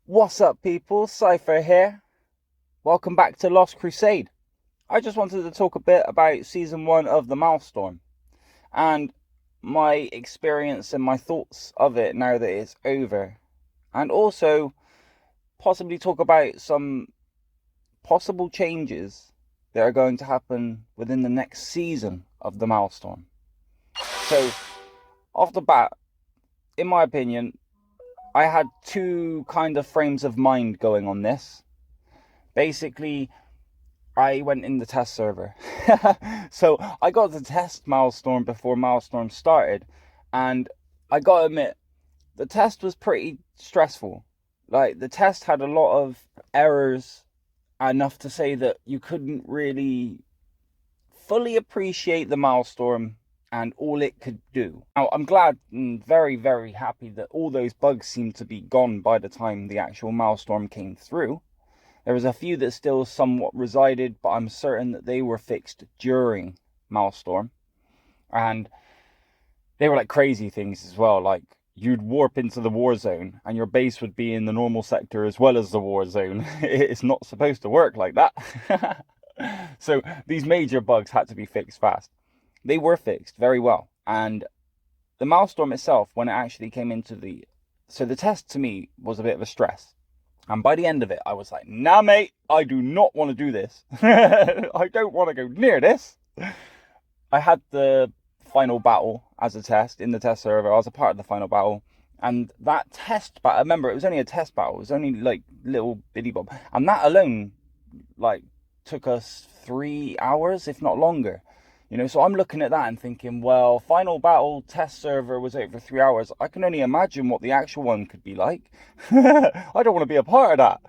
What's up, people? Cypher here. Welcome back to Lost Crusade. I just wanted to talk a bit about Season 1 of the Maelstrom and my experience and my thoughts of it now that it's over. And also possibly talk about some possible changes that are going to happen within the next season of the Maelstrom. So, off the bat, in my opinion, I had two kind of frames of mind going on this. Basically, I went in the test server. So I got to test Maelstrom before Maelstrom started. And I gotta admit, the test was pretty stressful. Like, the test had a lot of errors, enough to say that you couldn't really fully appreciate the Maelstrom and all it could do. Now, I'm glad and very, very happy that all those bugs seemed to be gone by the time the actual Maelstrom came through. There was a few that still somewhat resided, but I'm certain that they were fixed during Maelstrom. And they were like crazy things as well. Like, you'd warp into the war zone and your base would be in the normal sector as well as the war zone. It's not supposed to work like that. So these major bugs had to be fixed fast. They were fixed very well. And the Maelstrom itself, when it actually came into the test to me was a bit of a stress. And by the end of it, I was like, nah, mate, I do not want to do this. I don't want to go near this. I had the final battle as a test in the test server. I was a part of the final battle. And that test battle, I remember it was only a test battle. It was only like little bitty bob. And that alone, like, took us 3 hours, if not longer. So I'm looking at that and thinking, well, final battle test server was over 3 hours. I can only imagine what the actual one could be like. I don't want to be a part of that.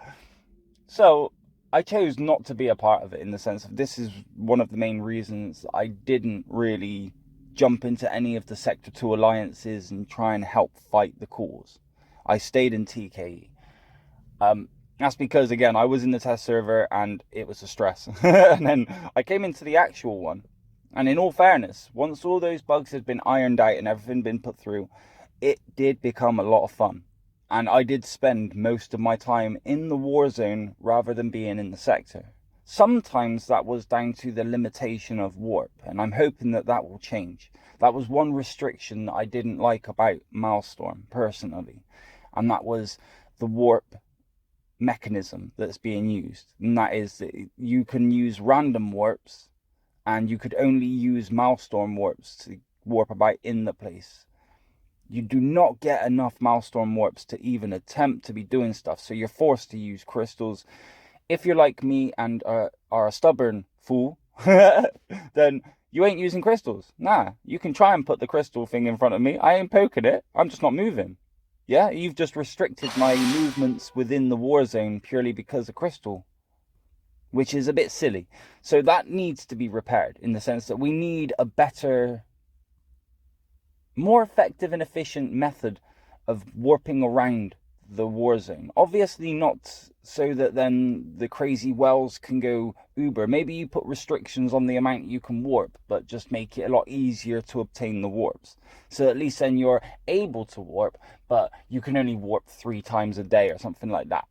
So I chose not to be a part of it, in the sense of this is one of the main reasons I didn't really jump into any of the Sector 2 alliances and try and help fight the cause. I stayed in TKE. That's because, again, I was in the test server and it was a stress. And then I came into the actual one. And in all fairness, once all those bugs had been ironed out and everything been put through, it did become a lot of fun. And I did spend most of my time in the war zone rather than being in the sector. Sometimes that was down to the limitation of warp, and I'm hoping that that will change. That was one restriction that I didn't like about Maelstrom, personally. And that was the warp mechanism that's being used. And that is that you can use random warps, and you could only use Maelstrom warps to warp about in the place. You do not get enough Maelstrom warps to even attempt to be doing stuff, so you're forced to use crystals. If you're like me and are a stubborn fool, then you ain't using crystals. Nah, you can try and put the crystal thing in front of me. I ain't poking it. I'm just not moving. Yeah, you've just restricted my movements within the war zone purely because of crystal, which is a bit silly. So that needs to be repaired, in the sense that we need a better, more effective and efficient method of warping around the war zone. Obviously not so that then the crazy wells can go uber. Maybe you put restrictions on the amount you can warp, but just make it a lot easier to obtain the warps. So at least then you're able to warp, but you can only warp 3 times a day or something like that.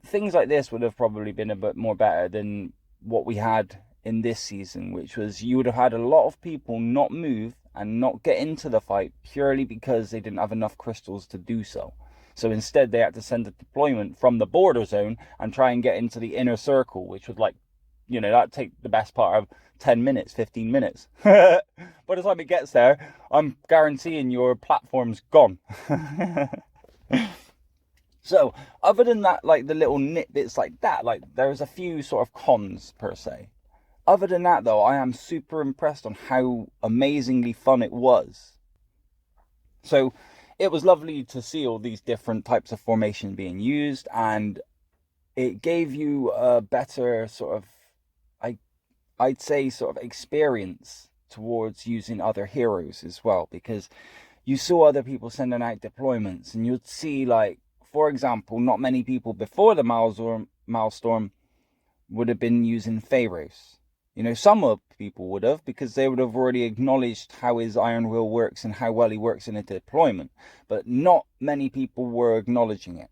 Things like this would have probably been a bit more better than what we had in this season, which was you would have had a lot of people not move and not get into the fight purely because they didn't have enough crystals to do so. So instead, they had to send a deployment from the border zone and try and get into the inner circle, which would, that'd take the best part of 10 minutes, 15 minutes. By the time it gets there, I'm guaranteeing your platform's gone. So, other than that, like the little nitbits like that, like there's a few sort of cons per se. Other than that, though, I am super impressed on how amazingly fun it was. So, it was lovely to see all these different types of formation being used, and it gave you a better sort of, I'd say, sort of experience towards using other heroes as well, because you saw other people sending out deployments, and you'd see, like, for example, not many people before the Maelstrom would have been using Pharaohs. Some people would have, because they would have already acknowledged how his Iron Will works and how well he works in a deployment. But not many people were acknowledging it.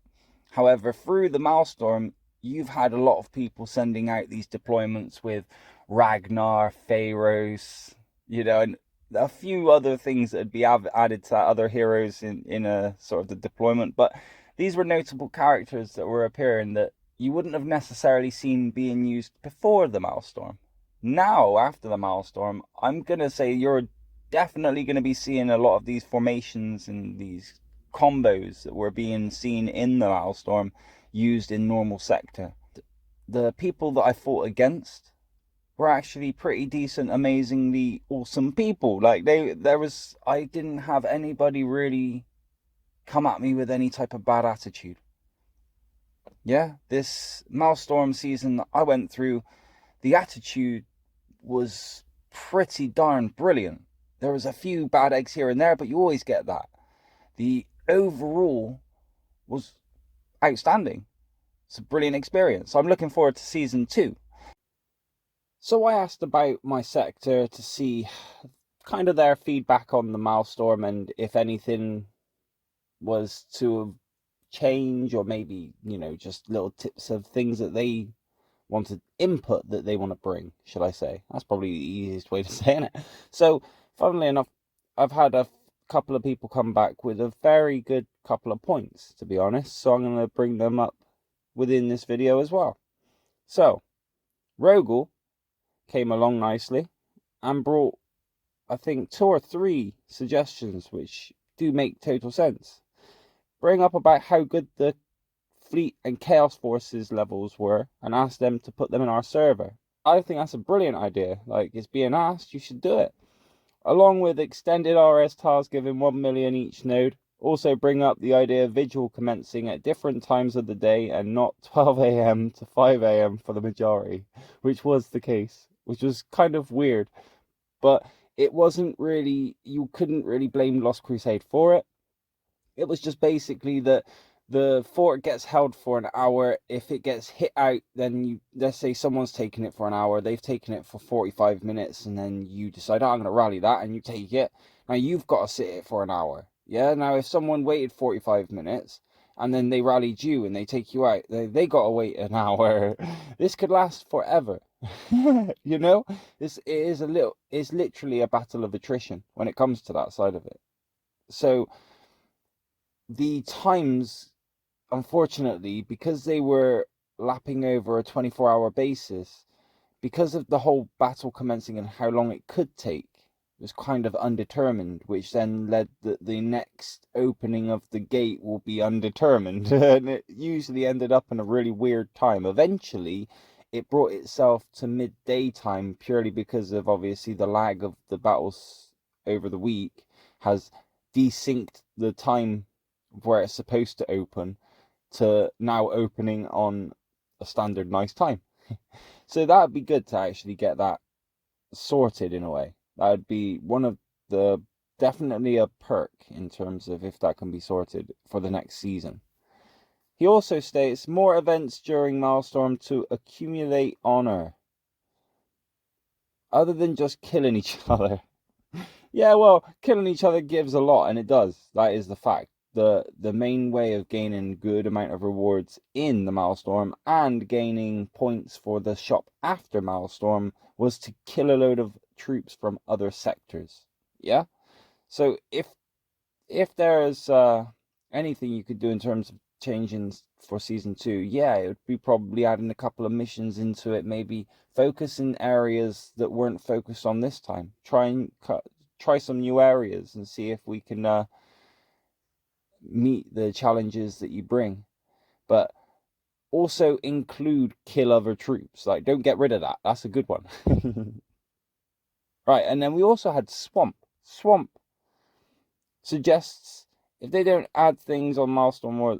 However, through the Maelstrom, you've had a lot of people sending out these deployments with Ragnar, Pharaohs, and a few other things that would be added to other heroes in a sort of the deployment. But these were notable characters that were appearing that you wouldn't have necessarily seen being used before the Maelstrom. Now, after the Maelstrom, I'm going to say you're definitely going to be seeing a lot of these formations and these combos that were being seen in the Maelstrom used in normal sector. The people that I fought against were actually pretty decent, amazingly awesome people. Like I didn't have anybody really come at me with any type of bad attitude. Yeah, this Maelstrom season that I went through, the attitude was pretty darn brilliant. There was a few bad eggs here and there, but you always get that. The overall was outstanding. It's a brilliant experience. I'm looking forward to season 2. So I asked about my sector to see kind of their feedback on the Maelstrom and if anything was to change, or maybe, just little tips of things that they wanted, input that they want to bring, should I say. That's probably the easiest way to say it. So, funnily enough, I've had a couple of people come back with a very good couple of points, to be honest. So I'm going to bring them up within this video as well. So, Rogal came along nicely and brought, I think, 2 or 3 suggestions which do make total sense. Bring up about how good the Fleet and Chaos Forces levels were and ask them to put them in our server. I think that's a brilliant idea. Like, it's being asked, you should do it. Along with extended RS tiles giving 1 million each node. Also bring up the idea of vigil commencing at different times of the day and not 12 a.m. to 5 a.m. for the majority, which was the case, which was kind of weird. But it wasn't really, you couldn't really blame Lost Crusade for it. It was just basically that the fort gets held for an hour. If it gets hit out, then let's say someone's taken it for an hour, they've taken it for 45 minutes, and then you decide, I'm going to rally that, and you take it. Now you've got to sit it for an hour. Yeah, now if someone waited 45 minutes, and then they rallied you and they take you out, they got to wait an hour. This could last forever. It's literally a battle of attrition when it comes to that side of it. So the times, unfortunately, because they were lapping over a 24-hour basis, because of the whole battle commencing and how long it could take, was kind of undetermined, which then led that the next opening of the gate will be undetermined. And it usually ended up in a really weird time. Eventually, it brought itself to midday time purely because of, obviously, the lag of the battles over the week has desynced the time where it's supposed to open to now opening on a standard nice time. So that would be good to actually get that sorted in a way. That would be one of the, definitely a perk in terms of if that can be sorted for the next season. He also states more events during Maelstrom to accumulate honor, other than just killing each other. Yeah, well, killing each other gives a lot, and it does. That is the fact. The main way of gaining good amount of rewards in the Maelstrom and gaining points for the shop after Maelstrom was to kill a load of troops from other sectors. Yeah? So if there's anything you could do in terms of changing for season 2, yeah, it would be probably adding a couple of missions into it, maybe focus in areas that weren't focused on this time. Try some new areas and see if we can meet the challenges that you bring. But also include kill other troops. Like, don't get rid of that. That's a good one. Right, and then we also had Swamp. Swamp suggests if they don't add things on Maelstrom, or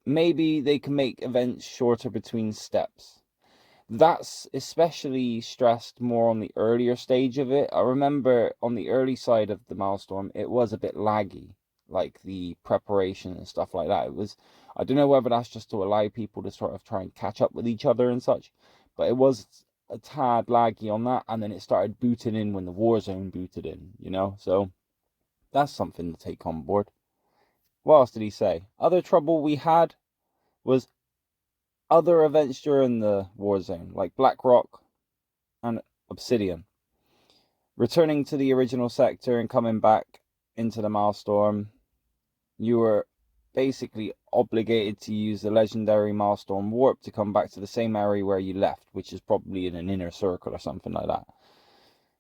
maybe they can make events shorter between steps. That's especially stressed more on the earlier stage of it. I remember on the early side of the Maelstrom, it was a bit laggy, like the preparation and stuff like that. It was, I don't know whether that's just to allow people to sort of try and catch up with each other and such, but it was a tad laggy on that, and then it started booting in when the Warzone booted in, so that's something to take on board. What else did he say? Other trouble we had was other events during the war zone, like Blackrock and Obsidian. Returning to the original sector and coming back into the Maelstrom, you were basically obligated to use the legendary Maelstrom warp to come back to the same area where you left, which is probably in an inner circle or something like that.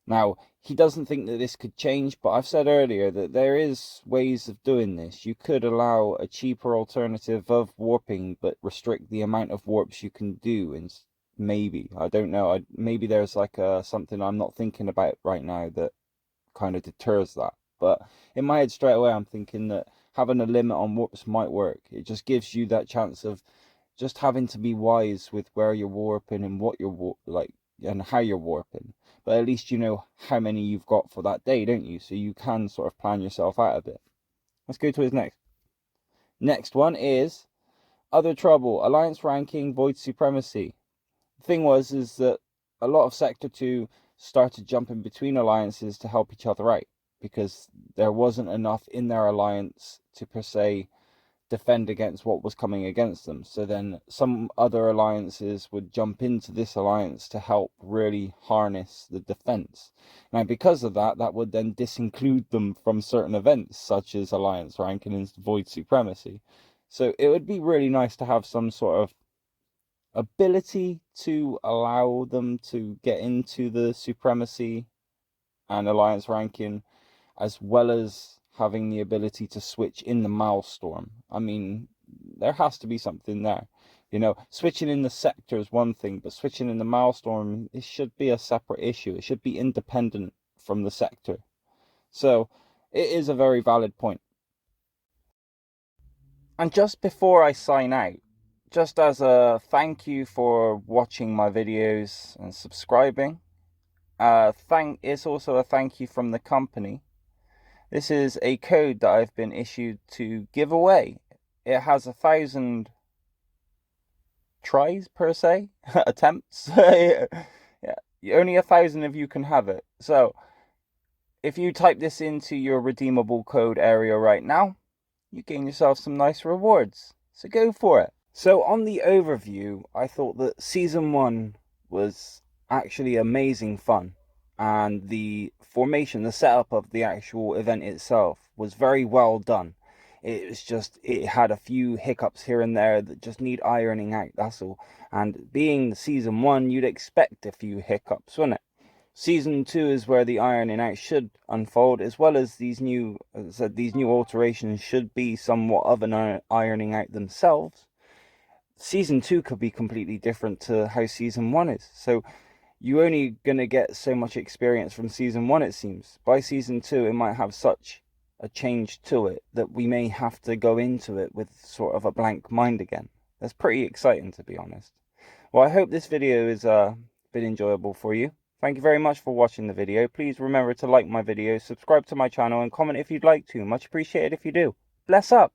Now, he doesn't think that this could change, but I've said earlier that there is ways of doing this. You could allow a cheaper alternative of warping, but restrict the amount of warps you can do, and maybe, I don't know, maybe there's like something I'm not thinking about right now that kind of deters that. But in my head straight away, I'm thinking that having a limit on warps might work. It just gives you that chance of just having to be wise with where you're warping and what you're and how you're warping. But at least you know how many you've got for that day, don't you? So you can sort of plan yourself out a bit. Let's go to his next one is Other Trouble, Alliance Ranking, Void Supremacy. The thing is that a lot of Sector 2 started jumping between alliances to help each other out, because there wasn't enough in their alliance to, per se, defend against what was coming against them. So then some other alliances would jump into this alliance to help really harness the defense. Now, because of that, that would then disinclude them from certain events, such as Alliance Ranking and Void Supremacy. So it would be really nice to have some sort of ability to allow them to get into the Supremacy and Alliance Ranking, as well as having the ability to switch in the Maelstrom. I mean, there has to be something there. You know, switching in the sector is one thing, but switching in the Maelstrom, it should be a separate issue. It should be independent from the sector. So, it is a very valid point. And just before I sign out, just as a thank you for watching my videos and subscribing, it's also a thank you from the company. This is a code that I've been issued to give away. It has 1,000 tries, per se, attempts. Yeah, only 1,000 of you can have it. So, if you type this into your redeemable code area right now, you gain yourself some nice rewards. So go for it. So on the overview, I thought that Season 1 was actually amazing fun. And the formation, the setup of the actual event itself was very well done. It had a few hiccups here and there that just need ironing out, that's all. And being Season 1, you'd expect a few hiccups, wouldn't it? Season 2 is where the ironing out should unfold, as well as these new alterations should be somewhat of an ironing out themselves. Season 2 could be completely different to how Season 1 is. So you're only going to get so much experience from Season 1, it seems. By Season 2, it might have such a change to it that we may have to go into it with sort of a blank mind again. That's pretty exciting, to be honest. Well, I hope this video has been enjoyable for you. Thank you very much for watching the video. Please remember to like my videos, subscribe to my channel, and comment if you'd like to. Much appreciated if you do. Bless up!